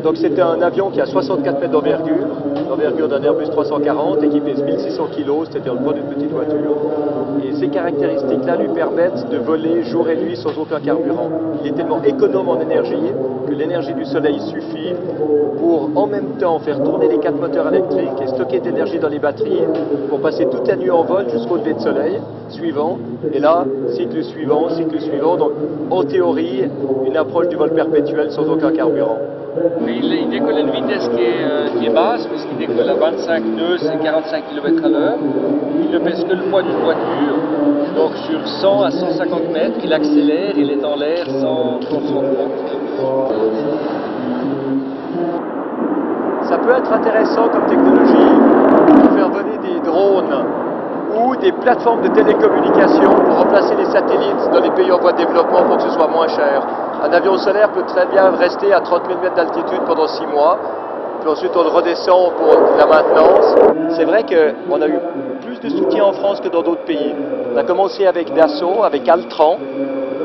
Donc c'était un avion qui a 64 mètres d'envergure d'un Airbus 340 et qui pèse 1600 kg, c'était le poids d'une petite voiture. Et ces caractéristiques-là lui permettent de voler jour et nuit sans aucun carburant. Il est tellement économe en énergie que l'énergie du soleil suffit pour en même temps faire tourner les 4 moteurs électriques et stocker de l'énergie dans les batteries pour passer toute la nuit en vol jusqu'au lever de soleil suivant. Et là, cycle suivant, donc en théorie, une approche du vol perpétuel sans aucun carburant. Il décolle à une vitesse qui est basse, puisqu'il décolle à 25 nœuds, c'est 45 km/h. Il ne pèse que le poids d'une voiture, donc sur 100 à 150 mètres, il accélère, il est en l'air sans se rendre compte. Ça peut être intéressant comme technologie pour faire voler des drones ou des plateformes de télécommunication pour remplacer les satellites dans les pays en voie de développement pour que ce soit moins cher. Un avion solaire peut très bien rester à 30 000 mètres d'altitude pendant 6 mois, puis ensuite on le redescend pour la maintenance. C'est vrai qu'on a eu plus de soutien en France que dans d'autres pays. On a commencé avec Dassault, avec Altran,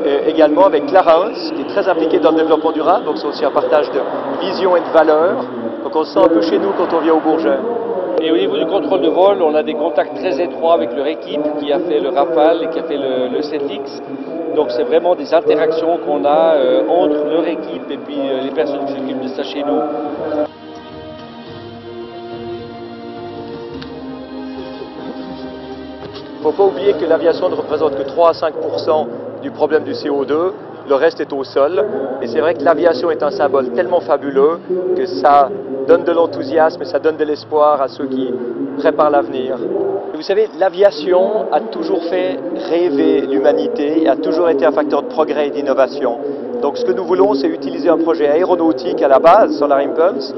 et également avec Clarins, qui est très impliqué dans le développement durable, donc c'est aussi un partage de vision et de valeurs. Donc on se sent un peu chez nous quand on vient au Bourget. Et au niveau du contrôle de vol, on a des contacts très étroits avec leur équipe qui a fait le Rafale et qui a fait le 7X. Donc c'est vraiment des interactions qu'on a entre leur équipe et puis les personnes qui s'occupent de ça chez nous. Il ne faut pas oublier que l'aviation ne représente que 3 à 5% du problème du CO2, le reste est au sol. Et c'est vrai que l'aviation est un symbole tellement fabuleux que ça donne de l'enthousiasme et ça donne de l'espoir à ceux qui préparent l'avenir. Vous savez, l'aviation a toujours fait rêver l'humanité et a toujours été un facteur de progrès et d'innovation. Donc ce que nous voulons, c'est utiliser un projet aéronautique à la base, Solar Impulse,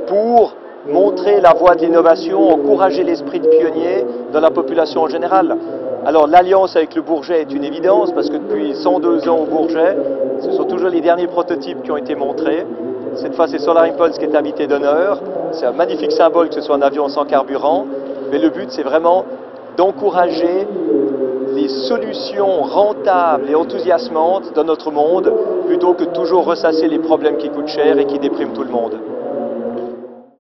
pour montrer la voie de l'innovation, encourager l'esprit de pionnier dans la population en général. Alors l'alliance avec le Bourget est une évidence parce que depuis 102 ans au Bourget, ce sont toujours les derniers prototypes qui ont été montrés. Cette fois c'est Solar Impulse qui est invité d'honneur. C'est un magnifique symbole que ce soit un avion sans carburant. Mais le but c'est vraiment d'encourager les solutions rentables et enthousiasmantes dans notre monde plutôt que de toujours ressasser les problèmes qui coûtent cher et qui dépriment tout le monde.